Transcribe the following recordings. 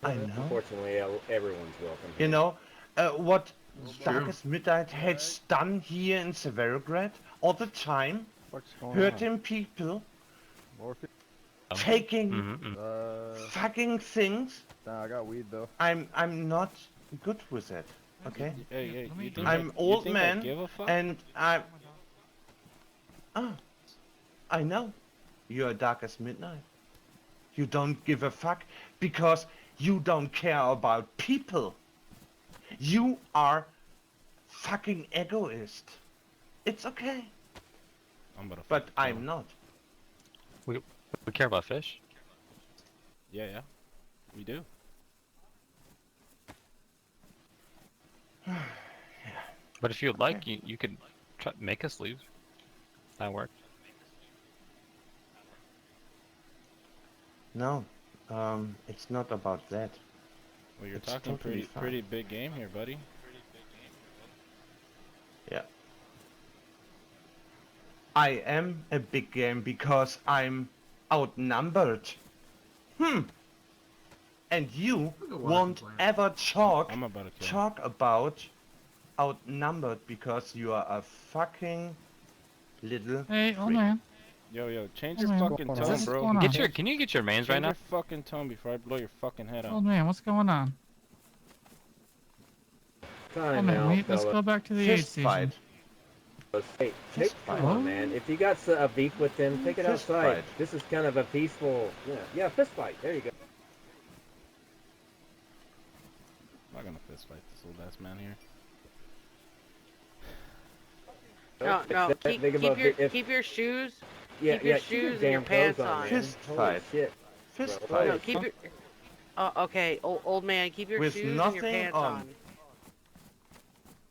I know. Unfortunately, everyone's welcome You here. know, what It's true. Darkest Midnight has done here in Severograd all the time, What's going on? hurting people, Morphe? taking Mm-hmm. fucking things. Nah, I got weed though. I'm not good with it. Okay, Hey, you think I'm you old think I man, give a fuck? and ah, I know you're Darkest Midnight. You don't give a fuck because you don't care about people. You are fucking egoist. It's okay, I'm about to but fucking kill I'm him. not. We care about fish. Yeah, we do. But if you'd like, you could try make us leave. That work. No, it's not about that. Well, you're It's talking totally pretty fine. big game here, buddy. Yeah. I am a big game because I'm outnumbered. Hmm. And you Look at Washington won't playing. ever I'm about to kill him. talk about outnumbered because you are a fucking little Hey, old freak. man. Yo, change Hey, your man. fucking What's tone, What's bro. going on? Can you get your mains right Change now? your fucking tone before I blow your fucking head Old off. man, what's going on? Old Time man, now, let's fella. go back to the aid Fist station. fight. Hey, Fist come fight. on, man. If you got a beef with them, take it Fist outside. fight. This is kind of a peaceful. Yeah, fist fight. There you go. I'm not gonna fist fight this old ass man here. No, Think about keep your shoes. Yeah, keep your keep your shoes and your damn clothes pants on. man. Fist Holy fight. shit. Fist Bro. No, fight. keep your. Okay, old man, keep your With shoes and your nothing pants on. on.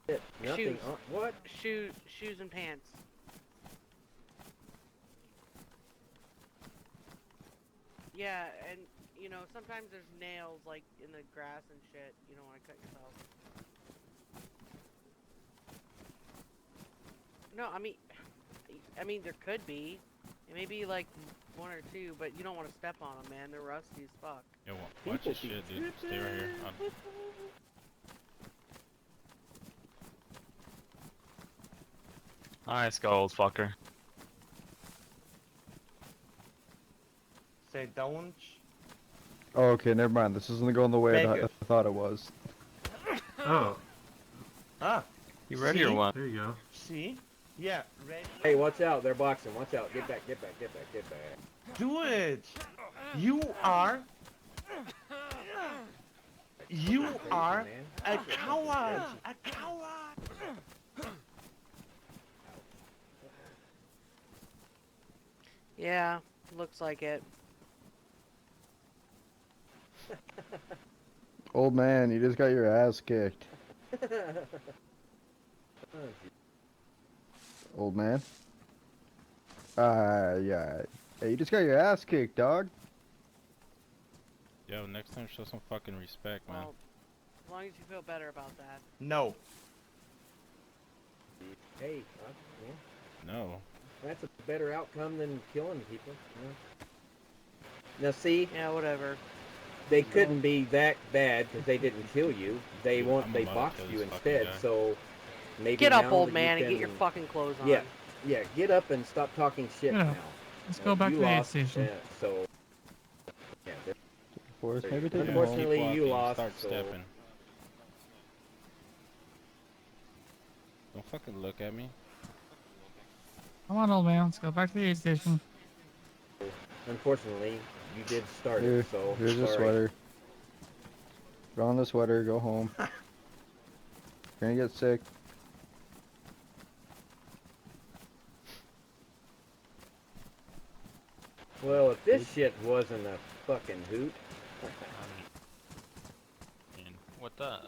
Shit, nothing. Shoes. What? Shoes and pants. Yeah, and sometimes there's nails like in the grass and shit. You don't want to cut yourself. No, I mean there could be. It may be like one or two, but you don't want to step on them, man. They're rusty as fuck. Yo, watch this shit, dude. Stay right here. Nice go, old fucker. Say don't. Oh, okay, never mind. This isn't going the way Make I it. thought it was. Oh, Ah. You ready or See? what? there you go. See? Yeah, ready? Hey, watch out. They're boxing. Watch out. Get back. Do it! You are... You are a coward! A coward! Yeah, looks like it. Old man, you just got your ass kicked. Old man. Yeah. Hey, you just got your ass kicked, dog. Yo, next time show some fucking respect, man. Well, as long as you feel better about that. No. Hey, No. that's a better outcome than killing people. Now see, Yeah, whatever. they couldn't be that bad because they didn't kill you. They Dude, I'm about to boxed kill you this fucking instead. guy. So maybe Get up, now old that man, you and get your can- fucking clothes on. Yeah, get up and stop talking shit Yeah. now. Let's go back you to the aid lost, station. so yeah, Forrest, maybe take him Unfortunately, home. Keep you walking, lost, Start so- stepping. Don't fucking look at me. Come on, old man. Let's go back to the aid station. unfortunately you did start Here, it. So here's a sorry. sweater. Put on the sweater, go home. You're gonna get sick. Well, if this shit wasn't a fucking hoot, And what the?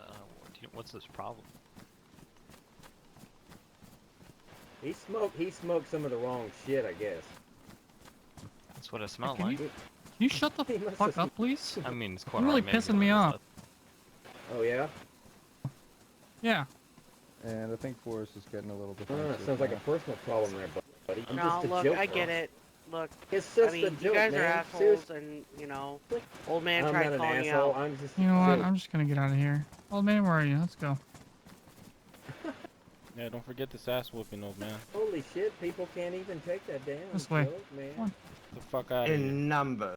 What's this problem? he smoked some of the wrong shit, I guess. That's what it smelled Can like. Can you shut the He must fuck have- up, please? I mean, it's You're really pissing me off. Oh yeah, Yeah. And I think Forrest is getting a little Sounds defensive. like a now. personal problem there, buddy. I'm No, just a look, joke, I bro. get it. look, It's I just a mean, joke, you guys man. are assholes, Seriously. and you know, old man I'm tried not an calling you asshole. out. I'm just. You know a what? joke. I'm just gonna get out of here. Old man, where are you? Let's go. Yeah, don't forget this ass whooping, old man. Holy shit! People can't even take that damn This way. joke, man. Come on. Get the fuck out of here. In numbers.